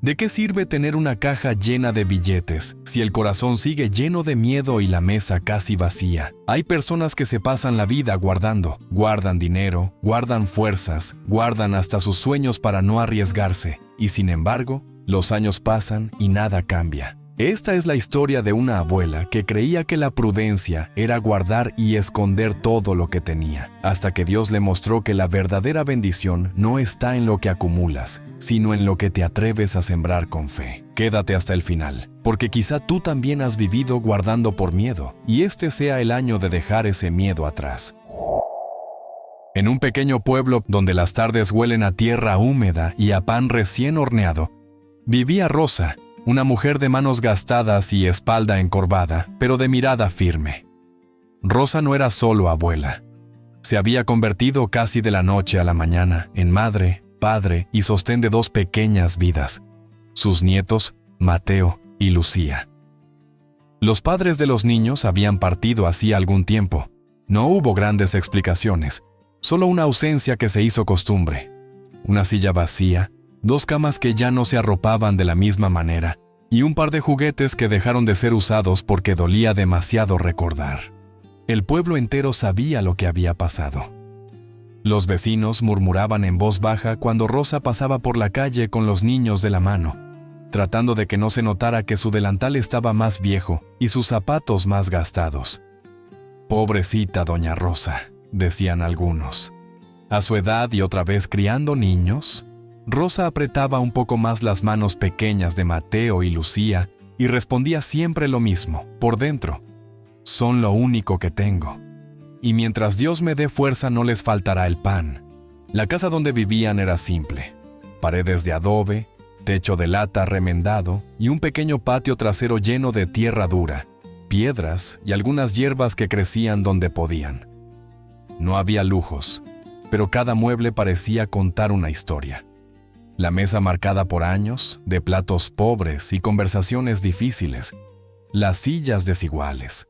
¿De qué sirve tener una caja llena de billetes si el corazón sigue lleno de miedo y la mesa casi vacía? Hay personas que se pasan la vida guardando, guardan dinero, guardan fuerzas, guardan hasta sus sueños para no arriesgarse, y sin embargo, los años pasan y nada cambia. Esta es la historia de una abuela que creía que la prudencia era guardar y esconder todo lo que tenía, hasta que Dios le mostró que la verdadera bendición no está en lo que acumulas, sino en lo que te atreves a sembrar con fe. Quédate hasta el final, porque quizá tú también has vivido guardando por miedo, y este sea el año de dejar ese miedo atrás. En un pequeño pueblo donde las tardes huelen a tierra húmeda y a pan recién horneado, vivía Rosa, una mujer de manos gastadas y espalda encorvada, pero de mirada firme. Rosa no era solo abuela. Se había convertido casi de la noche a la mañana en madre, padre y sostén de dos pequeñas vidas, sus nietos, Mateo y Lucía. Los padres de los niños habían partido hacía algún tiempo. No hubo grandes explicaciones, solo una ausencia que se hizo costumbre. Una silla vacía, dos camas que ya no se arropaban de la misma manera, y un par de juguetes que dejaron de ser usados porque dolía demasiado recordar. El pueblo entero sabía lo que había pasado. Los vecinos murmuraban en voz baja cuando Rosa pasaba por la calle con los niños de la mano, tratando de que no se notara que su delantal estaba más viejo y sus zapatos más gastados. «Pobrecita doña Rosa», decían algunos. A su edad y otra vez criando niños, Rosa apretaba un poco más las manos pequeñas de Mateo y Lucía y respondía siempre lo mismo, por dentro: «Son lo único que tengo. Y mientras Dios me dé fuerza no les faltará el pan». La casa donde vivían era simple: paredes de adobe, techo de lata remendado y un pequeño patio trasero lleno de tierra dura, piedras y algunas hierbas que crecían donde podían. No había lujos, pero cada mueble parecía contar una historia. La mesa marcada por años, de platos pobres y conversaciones difíciles, las sillas desiguales,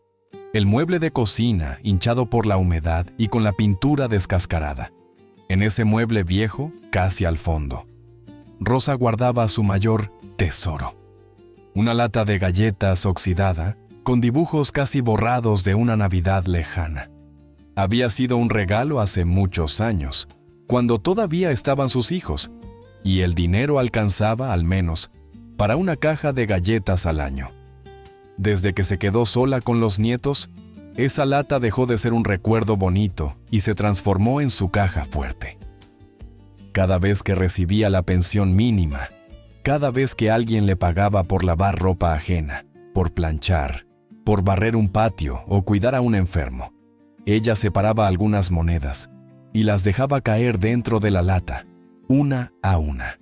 el mueble de cocina hinchado por la humedad y con la pintura descascarada. En ese mueble viejo, casi al fondo, Rosa guardaba su mayor tesoro: una lata de galletas oxidada con dibujos casi borrados de una Navidad lejana. Había sido un regalo hace muchos años, cuando todavía estaban sus hijos, y el dinero alcanzaba, al menos, para una caja de galletas al año. Desde que se quedó sola con los nietos, esa lata dejó de ser un recuerdo bonito y se transformó en su caja fuerte. Cada vez que recibía la pensión mínima, cada vez que alguien le pagaba por lavar ropa ajena, por planchar, por barrer un patio o cuidar a un enfermo, ella separaba algunas monedas y las dejaba caer dentro de la lata, una a una.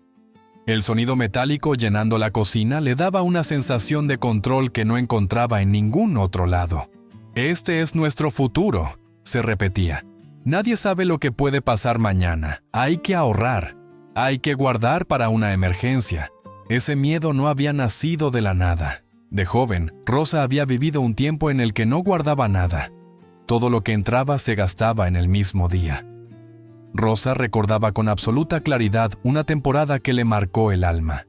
El sonido metálico llenando la cocina le daba una sensación de control que no encontraba en ningún otro lado. «Este es nuestro futuro», se repetía. «Nadie sabe lo que puede pasar mañana. Hay que ahorrar. Hay que guardar para una emergencia». Ese miedo no había nacido de la nada. De joven, Rosa había vivido un tiempo en el que no guardaba nada. Todo lo que entraba se gastaba en el mismo día. Rosa recordaba con absoluta claridad una temporada que le marcó el alma.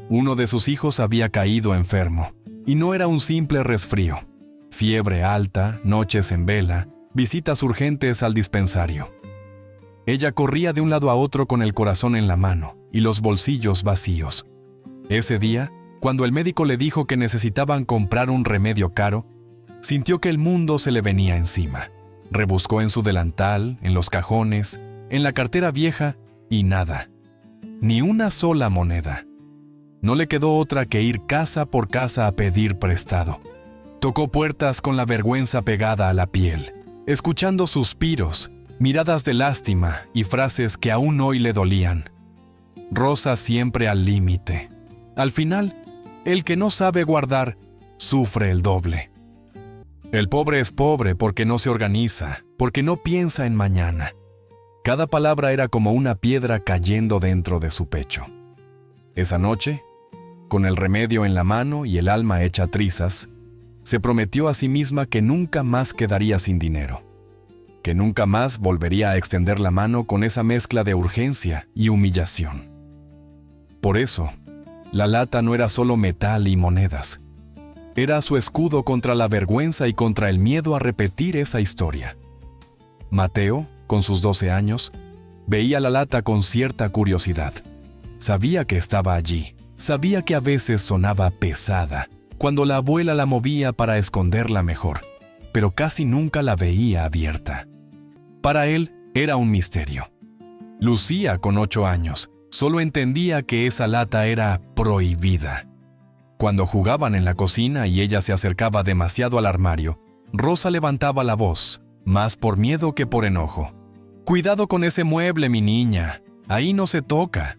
Uno de sus hijos había caído enfermo, y no era un simple resfrío. Fiebre alta, noches en vela, visitas urgentes al dispensario. Ella corría de un lado a otro con el corazón en la mano y los bolsillos vacíos. Ese día, cuando el médico le dijo que necesitaban comprar un remedio caro, sintió que el mundo se le venía encima. Rebuscó en su delantal, en los cajones, en la cartera vieja, y nada. Ni una sola moneda. No le quedó otra que ir casa por casa a pedir prestado. Tocó puertas con la vergüenza pegada a la piel, escuchando suspiros, miradas de lástima y frases que aún hoy le dolían. Rosa siempre al límite. Al final, el que no sabe guardar, sufre el doble. El pobre es pobre porque no se organiza, porque no piensa en mañana. Cada palabra era como una piedra cayendo dentro de su pecho. Esa noche, con el remedio en la mano y el alma hecha trizas, se prometió a sí misma que nunca más quedaría sin dinero, que nunca más volvería a extender la mano con esa mezcla de urgencia y humillación. Por eso, La lata no era solo metal y monedas. Era su escudo contra la vergüenza y contra el miedo a repetir esa historia. Mateo, con sus 12 años, veía la lata con cierta curiosidad. Sabía que estaba allí. Sabía que a veces sonaba pesada, cuando la abuela la movía para esconderla mejor, pero casi nunca la veía abierta. Para él era un misterio. Lucía, con 8 años, solo entendía que esa lata era prohibida. Cuando jugaban en la cocina y ella se acercaba demasiado al armario, Rosa levantaba la voz, más por miedo que por enojo. «Cuidado con ese mueble, mi niña, ahí no se toca».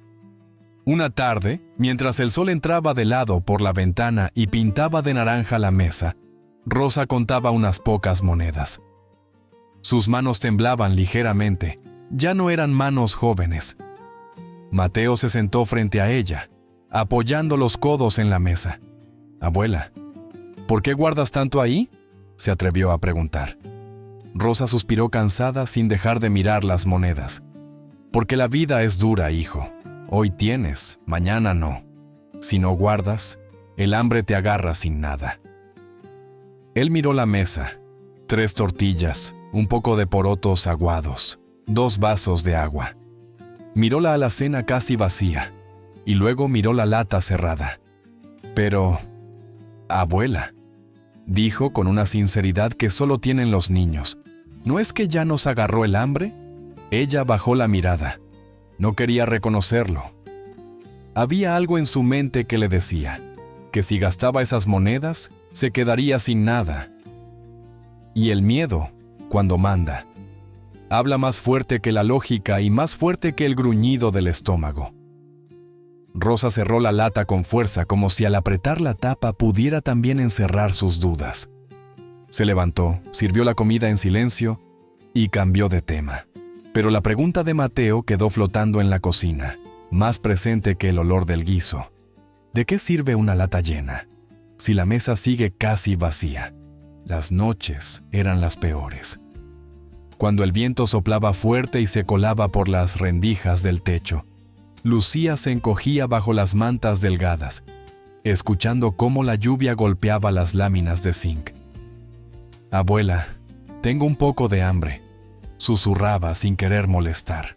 Una tarde, mientras el sol entraba de lado por la ventana y pintaba de naranja la mesa, Rosa contaba unas pocas monedas. Sus manos temblaban ligeramente, ya no eran manos jóvenes. Mateo se sentó frente a ella, apoyando los codos en la mesa. «Abuela, ¿por qué guardas tanto ahí?», se atrevió a preguntar. Rosa suspiró cansada sin dejar de mirar las monedas. «Porque la vida es dura, hijo. Hoy tienes, mañana no. Si no guardas, el hambre te agarra sin nada». Él miró la mesa. 3 tortillas, un poco de porotos aguados, 2 vasos de agua. Miró la alacena casi vacía, y luego miró la lata cerrada. «Pero, abuela», dijo con una sinceridad que solo tienen los niños, «¿no es que ya nos agarró el hambre?». Ella bajó la mirada. No quería reconocerlo. Había algo en su mente que le decía que si gastaba esas monedas, se quedaría sin nada. Y el miedo, cuando manda, habla más fuerte que la lógica y más fuerte que el gruñido del estómago. Rosa cerró la lata con fuerza, como si al apretar la tapa pudiera también encerrar sus dudas. Se levantó, sirvió la comida en silencio y cambió de tema. Pero la pregunta de Mateo quedó flotando en la cocina, más presente que el olor del guiso. ¿De qué sirve una lata llena si la mesa sigue casi vacía? Las noches eran las peores. Cuando el viento soplaba fuerte y se colaba por las rendijas del techo, Lucía se encogía bajo las mantas delgadas, escuchando cómo la lluvia golpeaba las láminas de zinc. «Abuela, tengo un poco de hambre», susurraba sin querer molestar.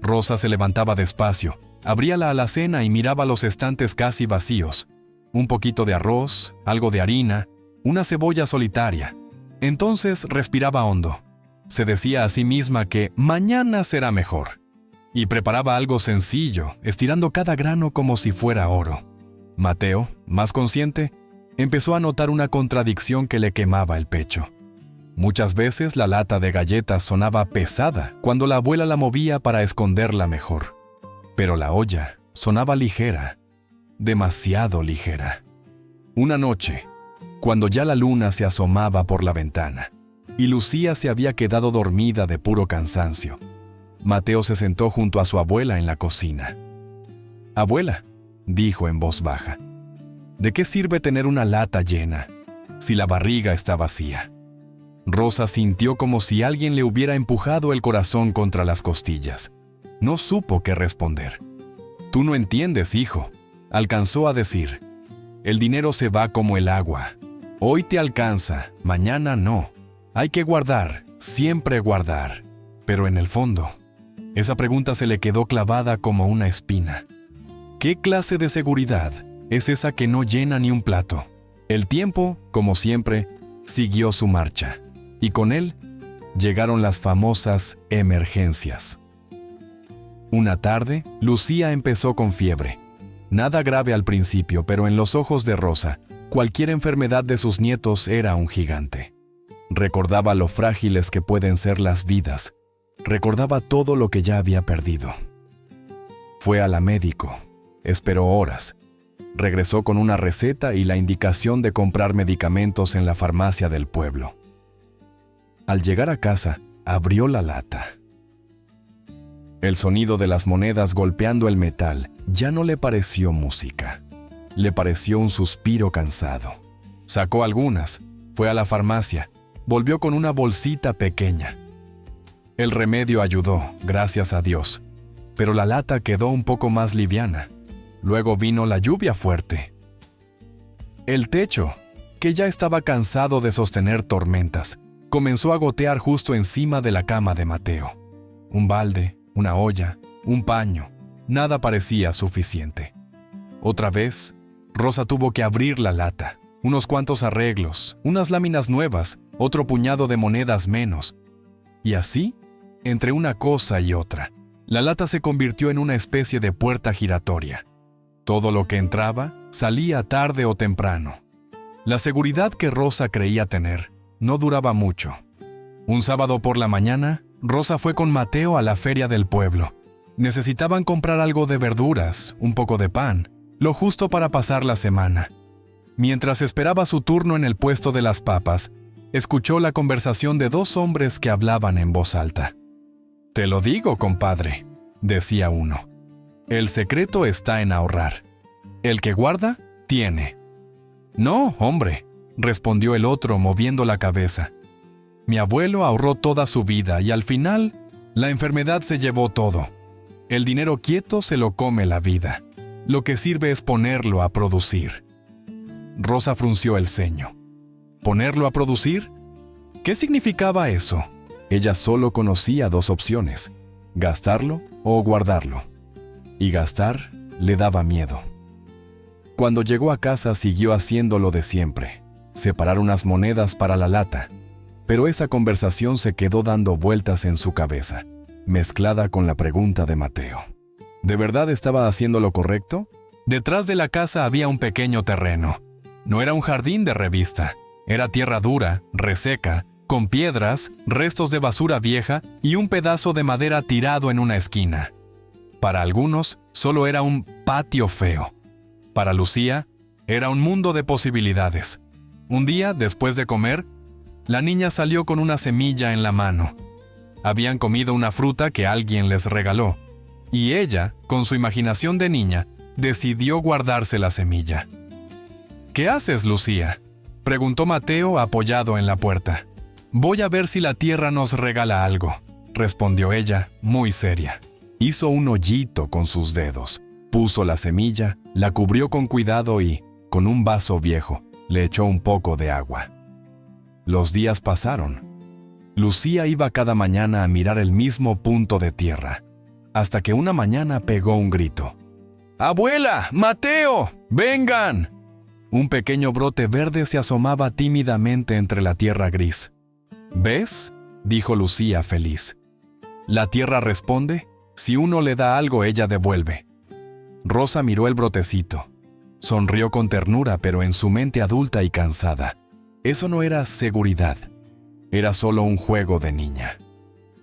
Rosa se levantaba despacio, abría la alacena y miraba los estantes casi vacíos. Un poquito de arroz, algo de harina, una cebolla solitaria. Entonces respiraba hondo. Se decía a sí misma que mañana será mejor. Y preparaba algo sencillo, estirando cada grano como si fuera oro. Mateo, más consciente, empezó a notar una contradicción que le quemaba el pecho. Muchas veces la lata de galletas sonaba pesada cuando la abuela la movía para esconderla mejor. Pero la olla sonaba ligera, demasiado ligera. Una noche, cuando ya la luna se asomaba por la ventana y Lucía se había quedado dormida de puro cansancio, Mateo se sentó junto a su abuela en la cocina. «Abuela», dijo en voz baja, «¿de qué sirve tener una lata llena si la barriga está vacía?». Rosa sintió como si alguien le hubiera empujado el corazón contra las costillas. No supo qué responder. «Tú no entiendes, hijo», alcanzó a decir. «El dinero se va como el agua. Hoy te alcanza, mañana no. Hay que guardar, siempre guardar». Pero en el fondo, esa pregunta se le quedó clavada como una espina. ¿Qué clase de seguridad es esa que no llena ni un plato? El tiempo, como siempre, siguió su marcha. Y con él llegaron las famosas emergencias. Una tarde, Lucía empezó con fiebre. Nada grave al principio, pero en los ojos de Rosa, cualquier enfermedad de sus nietos era un gigante. Recordaba lo frágiles que pueden ser las vidas. Recordaba todo lo que ya había perdido. Fue a la médico. Esperó horas. Regresó con una receta y la indicación de comprar medicamentos en la farmacia del pueblo. Al llegar a casa, abrió la lata. El sonido de las monedas golpeando el metal ya no le pareció música. Le pareció un suspiro cansado. Sacó algunas, fue a la farmacia, volvió con una bolsita pequeña. El remedio ayudó, gracias a Dios, pero la lata quedó un poco más liviana. Luego vino la lluvia fuerte. El techo, que ya estaba cansado de sostener tormentas, comenzó a gotear justo encima de la cama de Mateo. Un balde, una olla, un paño, nada parecía suficiente. Otra vez, Rosa tuvo que abrir la lata. Unos cuantos arreglos, unas láminas nuevas, otro puñado de monedas menos. Y así, entre una cosa y otra, la lata se convirtió en una especie de puerta giratoria. Todo lo que entraba salía tarde o temprano. La seguridad que Rosa creía tener no duraba mucho. Un sábado por la mañana, Rosa fue con Mateo a la feria del pueblo. Necesitaban comprar algo de verduras, un poco de pan, lo justo para pasar la semana. Mientras esperaba su turno en el puesto de las papas, escuchó la conversación de dos hombres que hablaban en voz alta. «Te lo digo, compadre», decía uno. «El secreto está en ahorrar. El que guarda, tiene». «No, hombre», respondió el otro moviendo la cabeza. «Mi abuelo ahorró toda su vida y al final, la enfermedad se llevó todo. El dinero quieto se lo come la vida. Lo que sirve es ponerlo a producir». Rosa frunció el ceño. ¿Ponerlo a producir? ¿Qué significaba eso? Ella solo conocía dos opciones: gastarlo o guardarlo. Y gastar le daba miedo. Cuando llegó a casa siguió haciendo lo de siempre: separar unas monedas para la lata. Pero esa conversación se quedó dando vueltas en su cabeza, mezclada con la pregunta de Mateo. ¿De verdad estaba haciendo lo correcto? Detrás de la casa había un pequeño terreno. No era un jardín de revista. Era tierra dura, reseca, con piedras, restos de basura vieja y un pedazo de madera tirado en una esquina. Para algunos, solo era un patio feo. Para Lucía, era un mundo de posibilidades. Un día, después de comer, la niña salió con una semilla en la mano. Habían comido una fruta que alguien les regaló, y ella, con su imaginación de niña, decidió guardarse la semilla. «¿Qué haces, Lucía?», preguntó Mateo apoyado en la puerta. «Voy a ver si la tierra nos regala algo», respondió ella, muy seria. Hizo un hoyito con sus dedos, puso la semilla, la cubrió con cuidado y, con un vaso viejo, le echó un poco de agua. Los días pasaron. Lucía iba cada mañana a mirar el mismo punto de tierra, hasta que una mañana pegó un grito. «¡Abuela! ¡Mateo! ¡Vengan!». Un pequeño brote verde se asomaba tímidamente entre la tierra gris. «¿Ves?», dijo Lucía feliz. «La tierra responde, si uno le da algo ella devuelve». Rosa miró el brotecito. Sonrió con ternura, pero en su mente adulta y cansada. Eso no era seguridad. Era solo un juego de niña.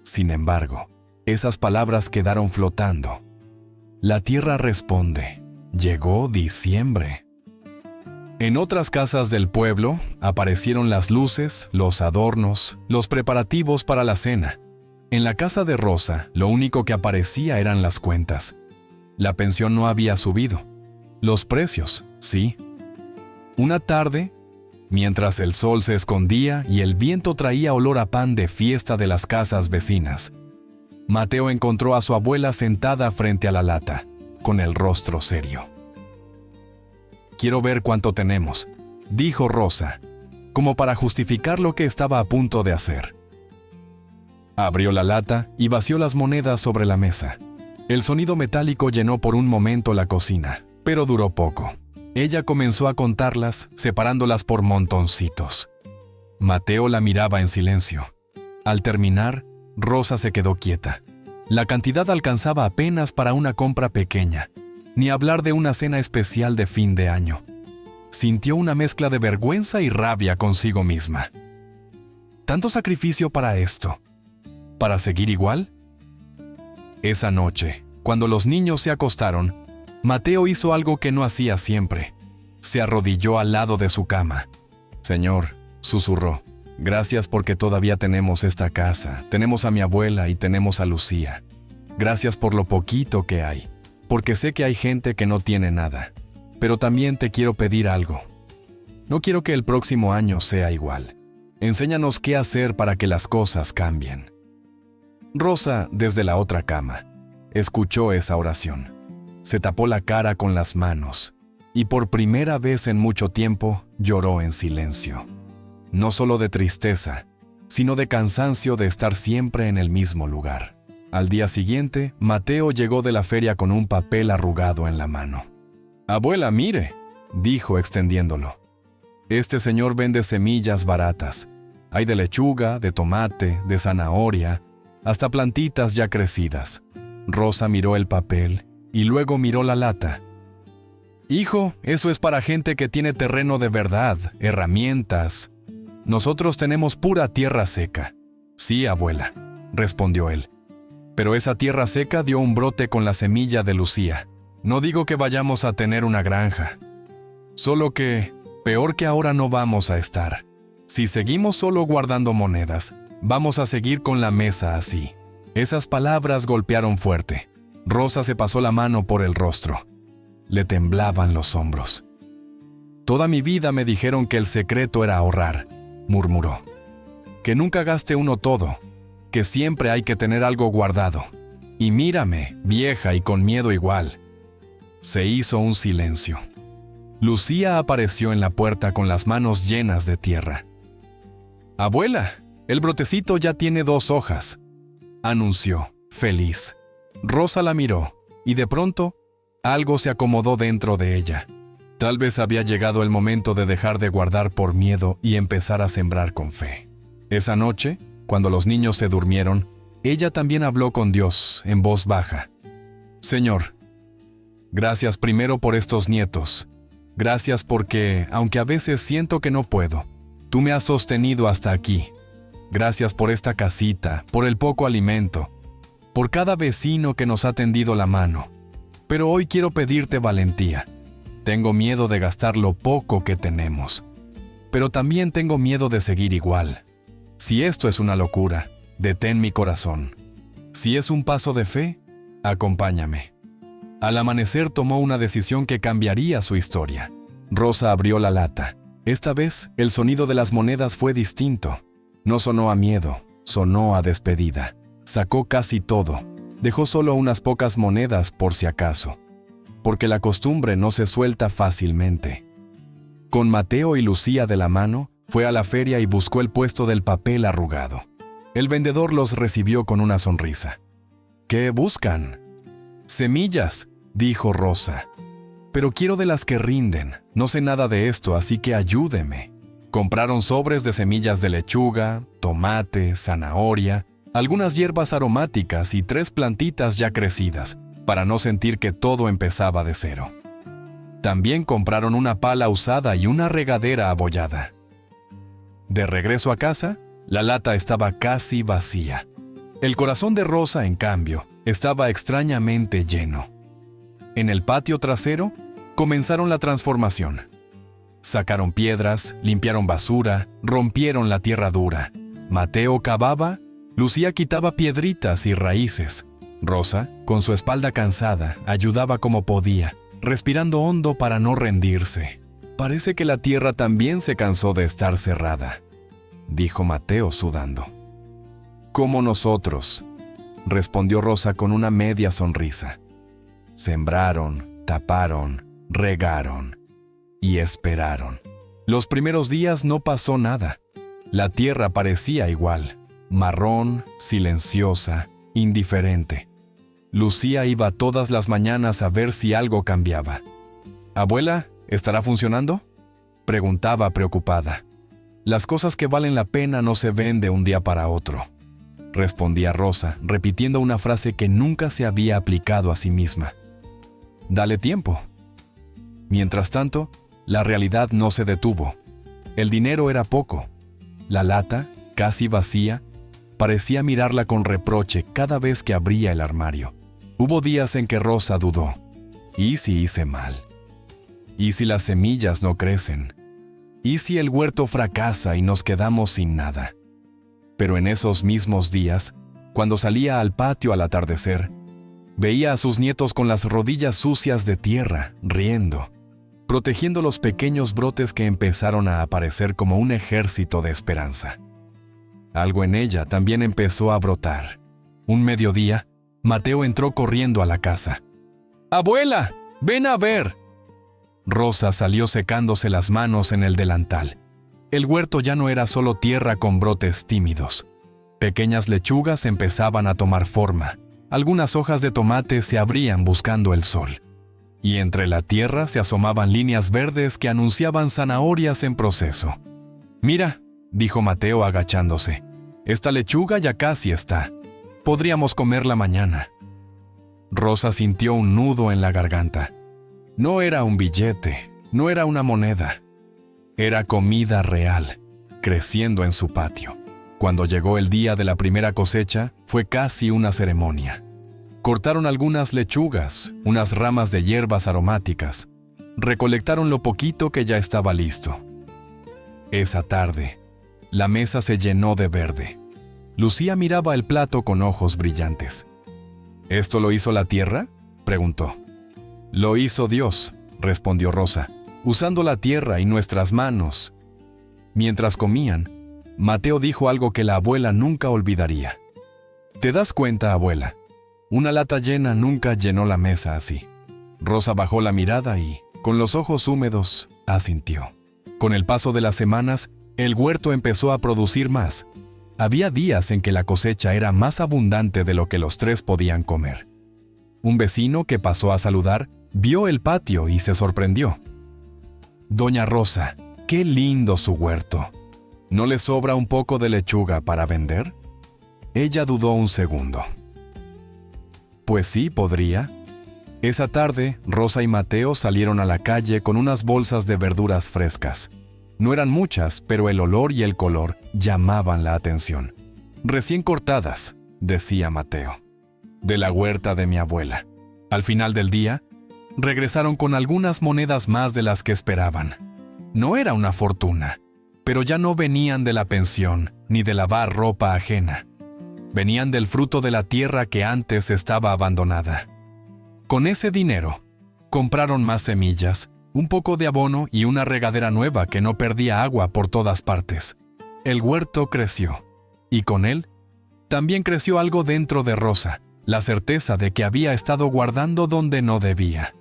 Sin embargo, esas palabras quedaron flotando. La tierra responde. Llegó diciembre. En otras casas del pueblo aparecieron las luces, los adornos, los preparativos para la cena. En la casa de Rosa, lo único que aparecía eran las cuentas. La pensión no había subido. Los precios, sí. Una tarde, mientras el sol se escondía y el viento traía olor a pan de fiesta de las casas vecinas, Mateo encontró a su abuela sentada frente a la lata, con el rostro serio. «Quiero ver cuánto tenemos», dijo Rosa, como para justificar lo que estaba a punto de hacer. Abrió la lata y vació las monedas sobre la mesa. El sonido metálico llenó por un momento la cocina, pero duró poco. Ella comenzó a contarlas, separándolas por montoncitos. Mateo la miraba en silencio. Al terminar, Rosa se quedó quieta. La cantidad alcanzaba apenas para una compra pequeña, ni hablar de una cena especial de fin de año. Sintió una mezcla de vergüenza y rabia consigo misma. ¿Tanto sacrificio para esto? ¿Para seguir igual? Esa noche, cuando los niños se acostaron, Mateo hizo algo que no hacía siempre. Se arrodilló al lado de su cama. «Señor», susurró, «gracias porque todavía tenemos esta casa, tenemos a mi abuela y tenemos a Lucía. Gracias por lo poquito que hay, porque sé que hay gente que no tiene nada. Pero también te quiero pedir algo. No quiero que el próximo año sea igual. Enséñanos qué hacer para que las cosas cambien». Rosa, desde la otra cama, escuchó esa oración. se tapó la cara con las manos y por primera vez en mucho tiempo lloró en silencio. No solo de tristeza, sino de cansancio de estar siempre en el mismo lugar. Al día siguiente, Mateo llegó de la feria con un papel arrugado en la mano. «Abuela, mire», dijo extendiéndolo. «Este señor vende semillas baratas. Hay de lechuga, de tomate, de zanahoria, hasta plantitas ya crecidas». Rosa miró el papel y luego miró la lata. «Hijo, eso es para gente que tiene terreno de verdad, herramientas. Nosotros tenemos pura tierra seca». «Sí, abuela», respondió él. «Pero esa tierra seca dio un brote con la semilla de Lucía. No digo que vayamos a tener una granja. Solo que, peor que ahora no vamos a estar. Si seguimos solo guardando monedas, vamos a seguir con la mesa así». Esas palabras golpearon fuerte. Rosa se pasó la mano por el rostro. Le temblaban los hombros. «Toda mi vida me dijeron que el secreto era ahorrar», murmuró. «Que nunca gaste uno todo, que siempre hay que tener algo guardado. Y mírame, vieja y con miedo igual». Se hizo un silencio. Lucía apareció en la puerta con las manos llenas de tierra. «Abuela, el brotecito ya tiene 2 hojas», anunció, feliz. Rosa la miró, y de pronto, algo se acomodó dentro de ella. Tal vez había llegado el momento de dejar de guardar por miedo y empezar a sembrar con fe. Esa noche, cuando los niños se durmieron, ella también habló con Dios en voz baja. «Señor, gracias primero por estos nietos. Gracias porque, aunque a veces siento que no puedo, tú me has sostenido hasta aquí. Gracias por esta casita, por el poco alimento, por cada vecino que nos ha tendido la mano. Pero hoy quiero pedirte valentía. Tengo miedo de gastar lo poco que tenemos. Pero también tengo miedo de seguir igual. Si esto es una locura, detén mi corazón. Si es un paso de fe, acompáñame». Al amanecer tomó una decisión que cambiaría su historia. Rosa abrió la lata. Esta vez, el sonido de las monedas fue distinto. No sonó a miedo, sonó a despedida. Sacó casi todo. Dejó solo unas pocas monedas por si acaso, porque la costumbre no se suelta fácilmente. Con Mateo y Lucía de la mano, fue a la feria y buscó el puesto del papel arrugado. El vendedor los recibió con una sonrisa. «¿Qué buscan?» «Semillas», dijo Rosa. «Pero quiero de las que rinden. No sé nada de esto, así que ayúdeme». Compraron sobres de semillas de lechuga, tomate, zanahoria, algunas hierbas aromáticas y 3 plantitas ya crecidas, para no sentir que todo empezaba de cero. También compraron una pala usada y una regadera abollada. De regreso a casa, la lata estaba casi vacía. El corazón de Rosa, en cambio, estaba extrañamente lleno. En el patio trasero, comenzaron la transformación. Sacaron piedras, limpiaron basura, rompieron la tierra dura. Mateo cavaba, Lucía quitaba piedritas y raíces. Rosa, con su espalda cansada, ayudaba como podía, respirando hondo para no rendirse. «Parece que la tierra también se cansó de estar cerrada», dijo Mateo sudando. «Como nosotros», respondió Rosa con una media sonrisa. Sembraron, taparon, regaron y esperaron. Los primeros días no pasó nada. La tierra parecía igual, marrón, silenciosa, indiferente. Lucía iba todas las mañanas a ver si algo cambiaba. «Abuela, ¿estará funcionando?», preguntaba preocupada. «Las cosas que valen la pena no se ven de un día para otro», respondía Rosa, repitiendo una frase que nunca se había aplicado a sí misma. «Dale tiempo». Mientras tanto, la realidad no se detuvo. El dinero era poco. La lata, casi vacía, parecía mirarla con reproche cada vez que abría el armario. Hubo días en que Rosa dudó. ¿Y si hice mal? ¿Y si las semillas no crecen? ¿Y si el huerto fracasa y nos quedamos sin nada? Pero en esos mismos días, cuando salía al patio al atardecer, veía a sus nietos con las rodillas sucias de tierra, riendo, protegiendo los pequeños brotes que empezaron a aparecer como un ejército de esperanza. Algo en ella también empezó a brotar. Un mediodía, Mateo entró corriendo a la casa. ¡Abuela! ¡Ven a ver! Rosa salió secándose las manos en el delantal. El huerto ya no era solo tierra con brotes tímidos. Pequeñas lechugas empezaban a tomar forma. Algunas hojas de tomate se abrían buscando el sol. Y entre la tierra se asomaban líneas verdes que anunciaban zanahorias en proceso. «Mira», dijo Mateo agachándose, «esta lechuga ya casi está. Podríamos comerla mañana». Rosa sintió un nudo en la garganta. No era un billete, no era una moneda. Era comida real, creciendo en su patio. Cuando llegó el día de la primera cosecha, fue casi una ceremonia. Cortaron algunas lechugas, unas ramas de hierbas aromáticas. Recolectaron lo poquito que ya estaba listo. Esa tarde, la mesa se llenó de verde. Lucía miraba el plato con ojos brillantes. ¿Esto lo hizo la tierra?, preguntó. Lo hizo Dios, respondió Rosa, usando la tierra y nuestras manos. Mientras comían, Mateo dijo algo que la abuela nunca olvidaría. ¿Te das cuenta, abuela? Una lata llena nunca llenó la mesa así. Rosa bajó la mirada y, con los ojos húmedos, asintió. Con el paso de las semanas, el huerto empezó a producir más. Había días en que la cosecha era más abundante de lo que los tres podían comer. Un vecino que pasó a saludar vio el patio y se sorprendió. «Doña Rosa, qué lindo su huerto. ¿No le sobra un poco de lechuga para vender?» Ella dudó un segundo. «Pues sí, podría». Esa tarde, Rosa y Mateo salieron a la calle con unas bolsas de verduras frescas. No eran muchas, pero el olor y el color llamaban la atención. «Recién cortadas», decía Mateo, «de la huerta de mi abuela». Al final del día, regresaron con algunas monedas más de las que esperaban. No era una fortuna, pero ya no venían de la pensión ni de lavar ropa ajena. Venían del fruto de la tierra que antes estaba abandonada. Con ese dinero, compraron más semillas, un poco de abono y una regadera nueva que no perdía agua por todas partes. El huerto creció, y con él, también creció algo dentro de Rosa, la certeza de que había estado guardando donde no debía.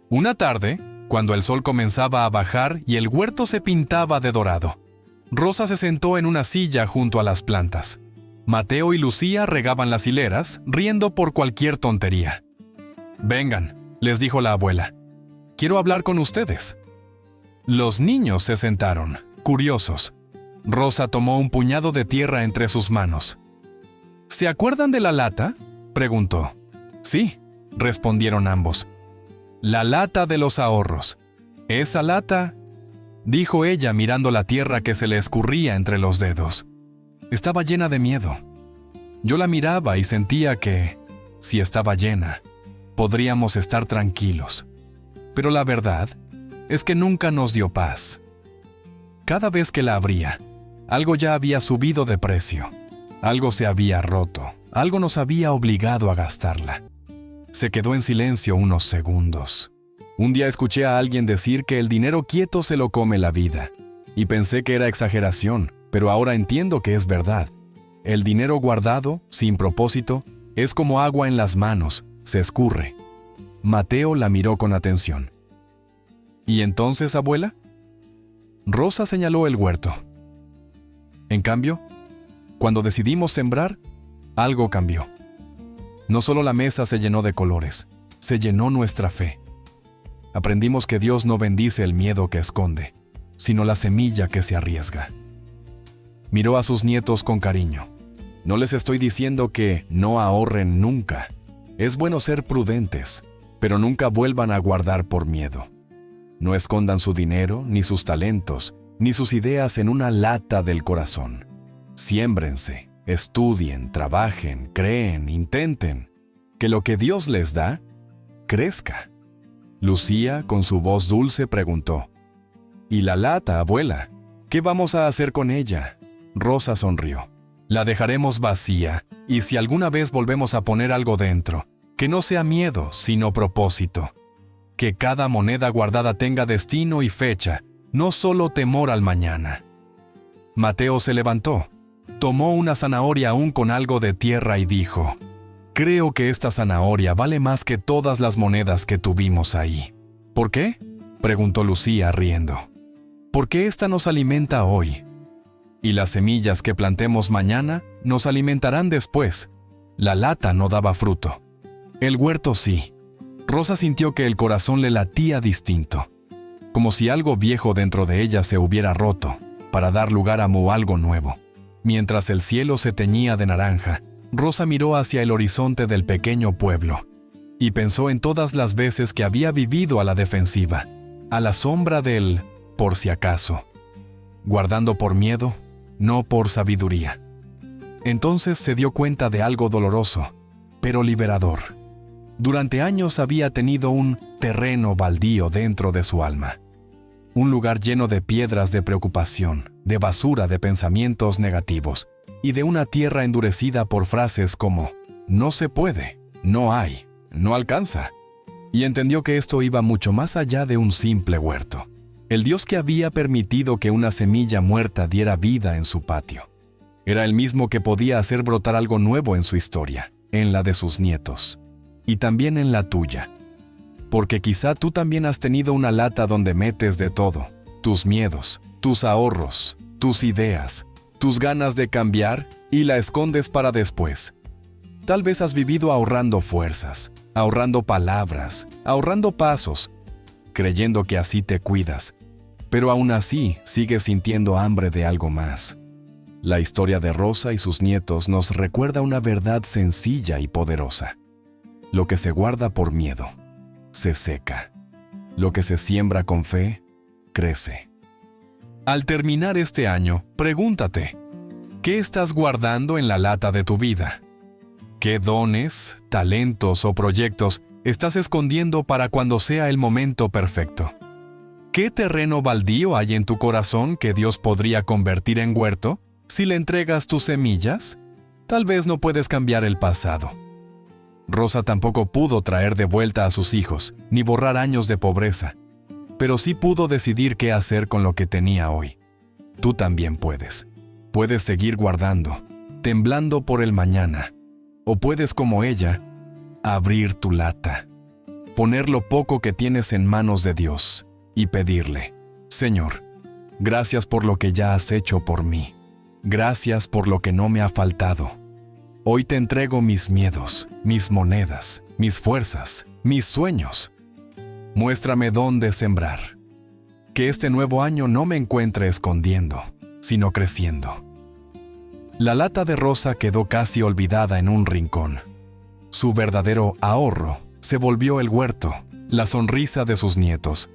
Una tarde, cuando el sol comenzaba a bajar y el huerto se pintaba de dorado, Rosa se sentó en una silla junto a las plantas. Mateo y Lucía regaban las hileras, riendo por cualquier tontería. «Vengan», les dijo la abuela. «Quiero hablar con ustedes». Los niños se sentaron, curiosos. Rosa tomó un puñado de tierra entre sus manos. «¿Se acuerdan de la lata?», preguntó. «Sí», respondieron ambos. «La lata de los ahorros. Esa lata», dijo ella mirando la tierra que se le escurría entre los dedos. Estaba llena de miedo. Yo la miraba y sentía que, si estaba llena, podríamos estar tranquilos. Pero la verdad es que nunca nos dio paz. Cada vez que la abría, algo ya había subido de precio. Algo se había roto. Algo nos había obligado a gastarla. Se quedó en silencio unos segundos. Un día escuché a alguien decir que el dinero quieto se lo come la vida. Y pensé que era exageración, pero ahora entiendo que es verdad. El dinero guardado, sin propósito, es como agua en las manos, se escurre. Mateo la miró con atención. «¿Y entonces, abuela?» Rosa señaló el huerto. En cambio, cuando decidimos sembrar, algo cambió. No solo la mesa se llenó de colores, se llenó nuestra fe. Aprendimos que Dios no bendice el miedo que esconde, sino la semilla que se arriesga. Miró a sus nietos con cariño. No les estoy diciendo que no ahorren nunca. Es bueno ser prudentes, pero nunca vuelvan a guardar por miedo. No escondan su dinero, ni sus talentos, ni sus ideas en una lata del corazón. Siémbrense, estudien, trabajen, creen, intenten. Que lo que Dios les da, crezca. Lucía, con su voz dulce, preguntó: «¿Y la lata, abuela? ¿Qué vamos a hacer con ella?» Rosa sonrió. «La dejaremos vacía, y si alguna vez volvemos a poner algo dentro, que no sea miedo, sino propósito. Que cada moneda guardada tenga destino y fecha, no solo temor al mañana». Mateo se levantó, tomó una zanahoria aún con algo de tierra y dijo: Creo que esta zanahoria vale más que todas las monedas que tuvimos ahí. ¿Por qué?, preguntó Lucía riendo. Porque esta nos alimenta hoy. Y las semillas que plantemos mañana nos alimentarán después. La lata no daba fruto. El huerto sí. Rosa sintió que el corazón le latía distinto, como si algo viejo dentro de ella se hubiera roto, para dar lugar a algo nuevo. Mientras el cielo se teñía de naranja, Rosa miró hacia el horizonte del pequeño pueblo y pensó en todas las veces que había vivido a la defensiva, a la sombra del por si acaso, guardando por miedo, no por sabiduría. Entonces se dio cuenta de algo doloroso, pero liberador. Durante años había tenido un terreno baldío dentro de su alma, un lugar lleno de piedras de preocupación, de basura de pensamientos negativos y de una tierra endurecida por frases como «no se puede», «no hay», «no alcanza». Y entendió que esto iba mucho más allá de un simple huerto. El Dios que había permitido que una semilla muerta diera vida en su patio era el mismo que podía hacer brotar algo nuevo en su historia, en la de sus nietos, y también en la tuya. Porque quizá tú también has tenido una lata donde metes de todo, tus miedos, tus ahorros, tus ideas, tus ganas de cambiar, y la escondes para después. Tal vez has vivido ahorrando fuerzas, ahorrando palabras, ahorrando pasos, creyendo que así te cuidas, pero aún así sigues sintiendo hambre de algo más. La historia de Rosa y sus nietos nos recuerda una verdad sencilla y poderosa. Lo que se guarda por miedo, se seca. Lo que se siembra con fe, crece. Al terminar este año, pregúntate, ¿qué estás guardando en la lata de tu vida? ¿Qué dones, talentos o proyectos estás escondiendo para cuando sea el momento perfecto? ¿Qué terreno baldío hay en tu corazón que Dios podría convertir en huerto si le entregas tus semillas? Tal vez no puedes cambiar el pasado. Rosa tampoco pudo traer de vuelta a sus hijos, ni borrar años de pobreza, pero sí pudo decidir qué hacer con lo que tenía hoy. Tú también puedes. Puedes seguir guardando, temblando por el mañana, o puedes, como ella, abrir tu lata, poner lo poco que tienes en manos de Dios y pedirle: Señor, gracias por lo que ya has hecho por mí. Gracias por lo que no me ha faltado. Hoy te entrego mis miedos, mis monedas, mis fuerzas, mis sueños. Muéstrame dónde sembrar. Que este nuevo año no me encuentre escondiendo, sino creciendo. La lata de Rosa quedó casi olvidada en un rincón. Su verdadero ahorro se volvió el huerto, la sonrisa de sus nietos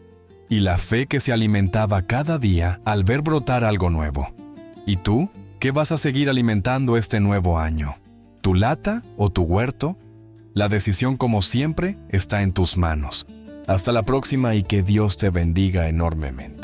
y la fe que se alimentaba cada día al ver brotar algo nuevo. ¿Y tú? ¿Qué vas a seguir alimentando este nuevo año? ¿Tu lata o tu huerto? La decisión, como siempre, está en tus manos. Hasta la próxima y que Dios te bendiga enormemente.